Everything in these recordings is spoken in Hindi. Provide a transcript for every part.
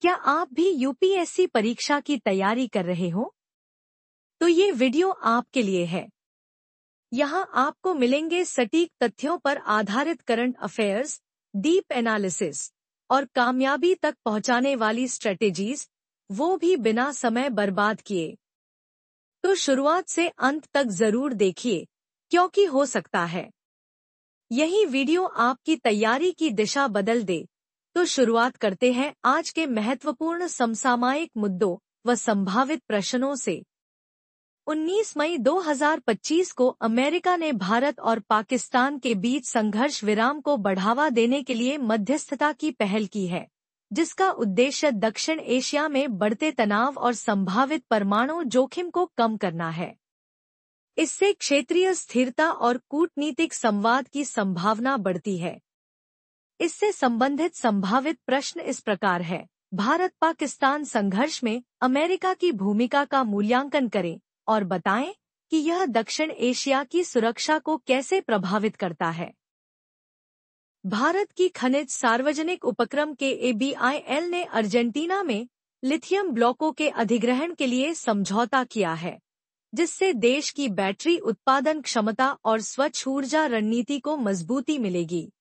क्या आप भी यूपीएससी परीक्षा की तैयारी कर रहे हो? तो ये वीडियो आपके लिए है। यहाँ आपको मिलेंगे सटीक तथ्यों पर आधारित करंट अफेयर्स, डीप एनालिसिस और कामयाबी तक पहुंचाने वाली स्ट्रेटेजीज, वो भी बिना समय बर्बाद किए। तो शुरुआत से अंत तक जरूर देखिए, क्योंकि हो सकता है यही वीडियो आपकी तैयारी की दिशा बदल दे। तो शुरुआत करते हैं आज के महत्वपूर्ण समसामयिक मुद्दों व संभावित प्रश्नों से। 19 मई 2025 को अमेरिका ने भारत और पाकिस्तान के बीच संघर्ष विराम को बढ़ावा देने के लिए मध्यस्थता की पहल की है, जिसका उद्देश्य दक्षिण एशिया में बढ़ते तनाव और संभावित परमाणु जोखिम को कम करना है। इससे क्षेत्रीय स्थिरता और कूटनीतिक संवाद की संभावना बढ़ती है। इससे संबंधित संभावित प्रश्न इस प्रकार है। भारत पाकिस्तान संघर्ष में अमेरिका की भूमिका का मूल्यांकन करें और बताएं कि यह दक्षिण एशिया की सुरक्षा को कैसे प्रभावित करता है। भारत की खनिज सार्वजनिक उपक्रम के ABIL ने अर्जेंटीना में लिथियम ब्लॉकों के अधिग्रहण के लिए समझौता किया है, जिससे देश की बैटरी उत्पादन क्षमता और स्वच्छ ऊर्जा रणनीति को मजबूती मिलेगी।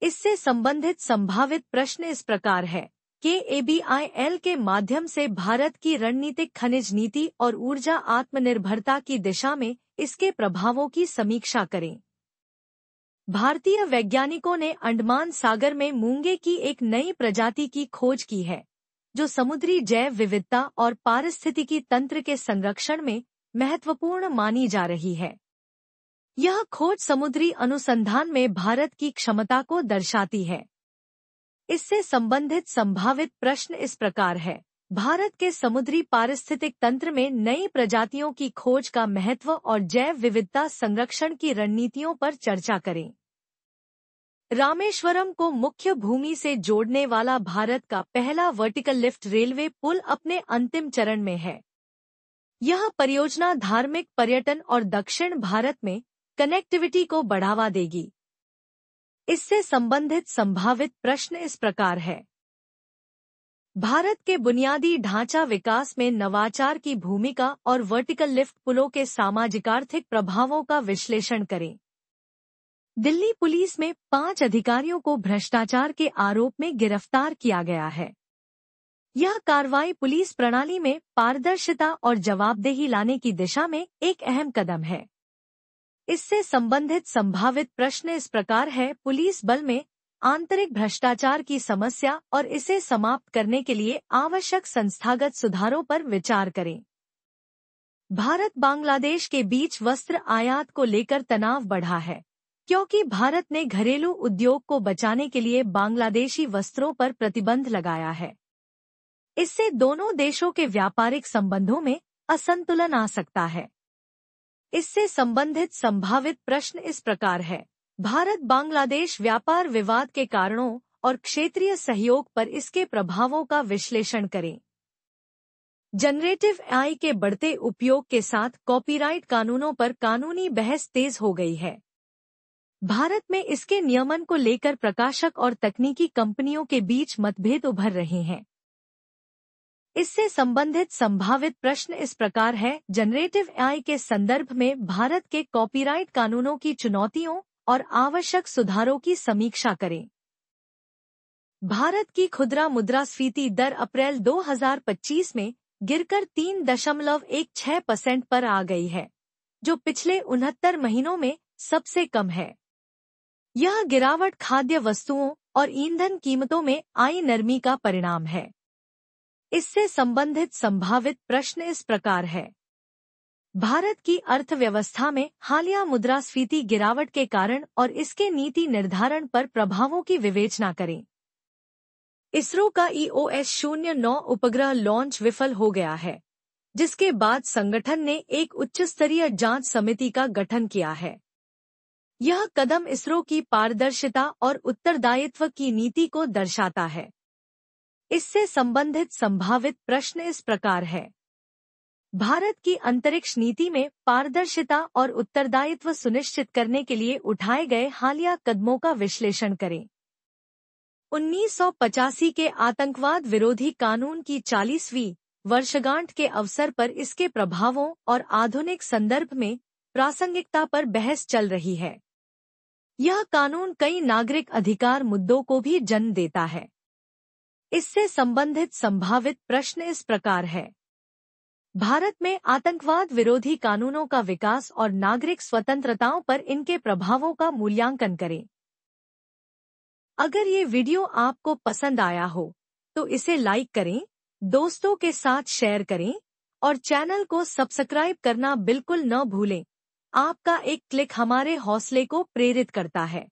इससे संबंधित संभावित प्रश्न इस प्रकार है कि ABIL के माध्यम से भारत की रणनीतिक खनिज नीति और ऊर्जा आत्मनिर्भरता की दिशा में इसके प्रभावों की समीक्षा करें। भारतीय वैज्ञानिकों ने अंडमान सागर में मूंगे की एक नई प्रजाति की खोज की है, जो समुद्री जैव विविधता और पारिस्थितिकी तंत्र के संरक्षण में महत्वपूर्ण मानी जा रही है। यह खोज समुद्री अनुसंधान में भारत की क्षमता को दर्शाती है। इससे संबंधित संभावित प्रश्न इस प्रकार है। भारत के समुद्री पारिस्थितिक तंत्र में नई प्रजातियों की खोज का महत्व और जैव विविधता संरक्षण की रणनीतियों पर चर्चा करें। रामेश्वरम को मुख्य भूमि से जोड़ने वाला भारत का पहला वर्टिकल लिफ्ट रेलवे पुल अपने अंतिम चरण में है। यह परियोजना धार्मिक पर्यटन और दक्षिण भारत में कनेक्टिविटी को बढ़ावा देगी। इससे संबंधित संभावित प्रश्न इस प्रकार है। भारत के बुनियादी ढांचा विकास में नवाचार की भूमिका और वर्टिकल लिफ्ट पुलों के सामाजिक-आर्थिक प्रभावों का विश्लेषण करें। दिल्ली पुलिस में 5 अधिकारियों को भ्रष्टाचार के आरोप में गिरफ्तार किया गया है। यह कार्रवाई पुलिस प्रणाली में पारदर्शिता और जवाबदेही लाने की दिशा में एक अहम कदम है। इससे संबंधित संभावित प्रश्न इस प्रकार है। पुलिस बल में आंतरिक भ्रष्टाचार की समस्या और इसे समाप्त करने के लिए आवश्यक संस्थागत सुधारों पर विचार करें। भारत बांग्लादेश के बीच वस्त्र आयात को लेकर तनाव बढ़ा है, क्योंकि भारत ने घरेलू उद्योग को बचाने के लिए बांग्लादेशी वस्त्रों पर प्रतिबंध लगाया है। इससे दोनों देशों के व्यापारिक संबंधों में असंतुलन आ सकता है। इससे संबंधित संभावित प्रश्न इस प्रकार है। भारत बांग्लादेश व्यापार विवाद के कारणों और क्षेत्रीय सहयोग पर इसके प्रभावों का विश्लेषण करें। जनरेटिव AI के बढ़ते उपयोग के साथ कॉपीराइट कानूनों पर कानूनी बहस तेज हो गई है। भारत में इसके नियमन को लेकर प्रकाशक और तकनीकी कंपनियों के बीच मतभेद उभर रहे हैं। इससे संबंधित संभावित प्रश्न इस प्रकार है। जनरेटिव AI के संदर्भ में भारत के कॉपीराइट कानूनों की चुनौतियों और आवश्यक सुधारों की समीक्षा करें। भारत की खुदरा मुद्रास्फीति दर अप्रैल 2025 में गिरकर 3.16% पर आ गई है, जो पिछले 69 महीनों में सबसे कम है। यह गिरावट खाद्य वस्तुओं और ईंधन कीमतों में आई नरमी का परिणाम है। इससे संबंधित संभावित प्रश्न इस प्रकार है। भारत की अर्थव्यवस्था में हालिया मुद्रास्फीति गिरावट के कारण और इसके नीति निर्धारण पर प्रभावों की विवेचना करें। इसरो का EOS-09 उपग्रह लॉन्च विफल हो गया है, जिसके बाद संगठन ने एक उच्चस्तरीय जांच समिति का गठन किया है। यह कदम इसरो की पारदर्शिता और उत्तरदायित्व की नीति को दर्शाता है। इससे संबंधित संभावित प्रश्न इस प्रकार है। भारत की अंतरिक्ष नीति में पारदर्शिता और उत्तरदायित्व सुनिश्चित करने के लिए उठाए गए हालिया कदमों का विश्लेषण करें। 1985 के आतंकवाद विरोधी कानून की 40वीं वर्षगांठ के अवसर पर इसके प्रभावों और आधुनिक संदर्भ में प्रासंगिकता पर बहस चल रही है। यह कानून कई नागरिक अधिकार मुद्दों को भी जन्म देता है। इससे संबंधित संभावित प्रश्न इस प्रकार है। भारत में आतंकवाद विरोधी कानूनों का विकास और नागरिक स्वतंत्रताओं पर इनके प्रभावों का मूल्यांकन करें। अगर ये वीडियो आपको पसंद आया हो तो इसे लाइक करें, दोस्तों के साथ शेयर करें और चैनल को सब्सक्राइब करना बिल्कुल न भूलें। आपका एक क्लिक हमारे हौसले को प्रेरित करता है।